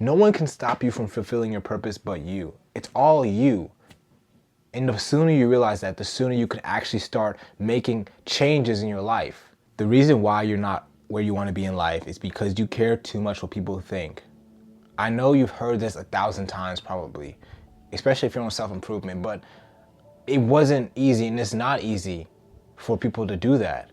No one can stop you from fulfilling your purpose but you. It's all you. And the sooner you realize that, the sooner you can actually start making changes in your life. The reason why you're not where you want to be in life is because you care too much what people think. I know you've heard this 1,000 times probably, especially if you're on self-improvement, but it wasn't easy, and it's not easy for people to do that.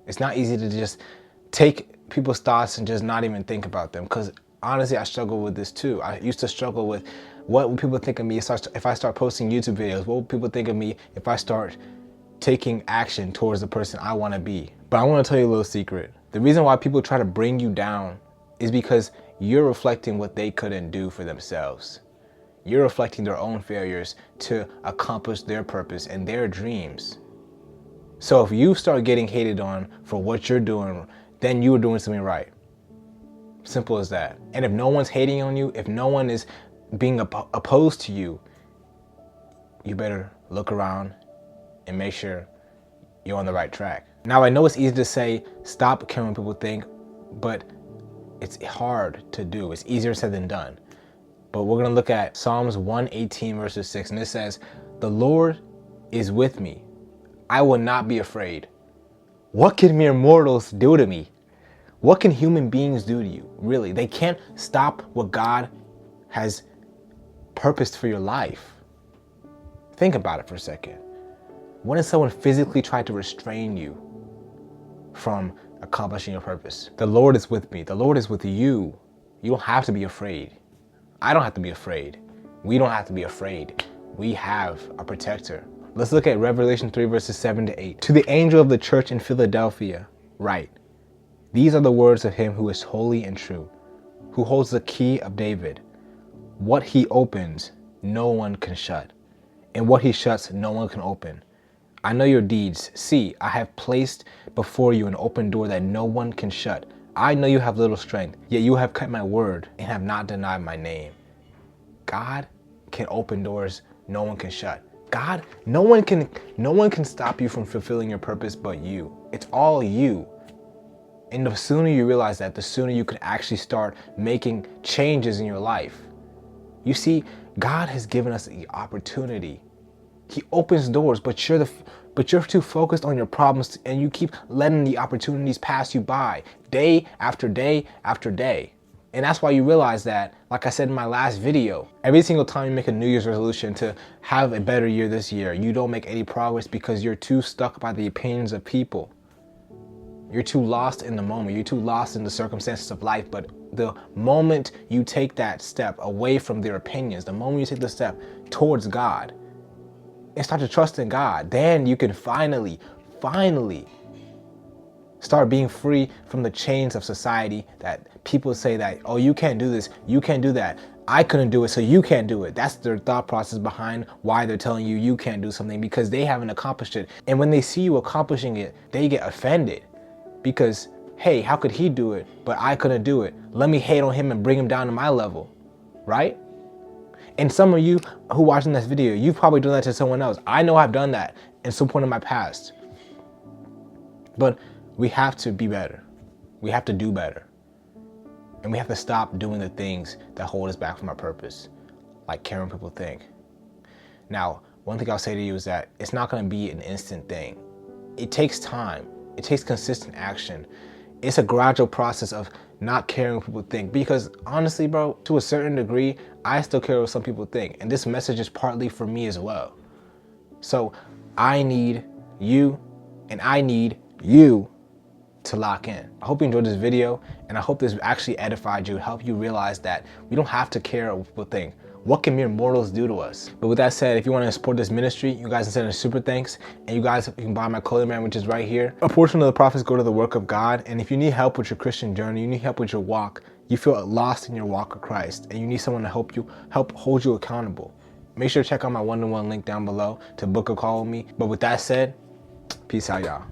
It's not easy to just take people's thoughts and just not even think about them, because honestly, I struggle with this too. I used to struggle with what would people think of me if I start posting YouTube videos? What would people think of me if I start taking action towards the person I want to be? But I want to tell you a little secret. The reason why people try to bring you down is because you're reflecting what they couldn't do for themselves. You're reflecting their own failures to accomplish their purpose and their dreams. So if you start getting hated on for what you're doing, then you are doing something right. Simple as that. And if no one's hating on you, if no one is being opposed to you, you better look around and make sure you're on the right track. Now, I know it's easy to say, stop caring what people think, but it's hard to do. It's easier said than done. But we're going to look at Psalms 118 verses 6, and it says, "The Lord is with me. I will not be afraid. What can mere mortals do to me?" What can human beings do to you? Really, they can't stop what God has purposed for your life. Think about it for a second. When has someone physically tried to restrain you from accomplishing your purpose? The Lord is with me. The Lord is with you. You don't have to be afraid. I don't have to be afraid. We don't have to be afraid. We have a protector. Let's look at Revelation 3 verses 7 to 8. "To the angel of the church in Philadelphia, write, these are the words of him who is holy and true, who holds the key of David. What he opens, no one can shut, and what he shuts, no one can open. I know your deeds. See, I have placed before you an open door that no one can shut. I know you have little strength, yet you have kept my word and have not denied my name." God can open doors no one can shut. God, no one can stop you from fulfilling your purpose but you. It's all you. And the sooner you realize that, the sooner you can actually start making changes in your life. You see, God has given us the opportunity. He opens doors, but you're too focused on your problems, and you keep letting the opportunities pass you by day after day after day. And that's why you realize that, like I said in my last video, every single time you make a New Year's resolution to have a better year this year, you don't make any progress because you're too stuck by the opinions of people. You're too lost in the moment. You're too lost in the circumstances of life. But the moment you take that step away from their opinions, the moment you take the step towards God and start to trust in God, then you can finally start being free from the chains of society that people say that, oh, you can't do this, you can't do that. I couldn't do it, so you can't do it. That's their thought process behind why they're telling you you can't do something, because they haven't accomplished it. And when they see you accomplishing it, they get offended because, hey, how could he do it, but I couldn't do it? Let me hate on him and bring him down to my level, right? And some of you who are watching this video, you've probably done that to someone else. I know I've done that at some point in my past. But we have to be better. We have to do better. And we have to stop doing the things that hold us back from our purpose, like caring what people think. Now, one thing I'll say to you is that it's not going to be an instant thing. It takes time. It takes consistent action. It's a gradual process of not caring what people think, because honestly, bro, to a certain degree, I still care what some people think. And this message is partly for me as well. So I need you, and I need you to lock in. I hope you enjoyed this video, and I hope this actually edified you, help you realize that we don't have to care what people think. What can mere mortals do to us? But with that said, if you want to support this ministry, you guys can send a super thanks, and you guys can buy my clothing brand, which is right here. A portion of the profits go to the work of God, and if you need help with your Christian journey, you need help with your walk, you feel lost in your walk with Christ, and you need someone to help hold you accountable, make sure to check out my one-to-one link down below to book a call with me. But with that said, peace out, y'all.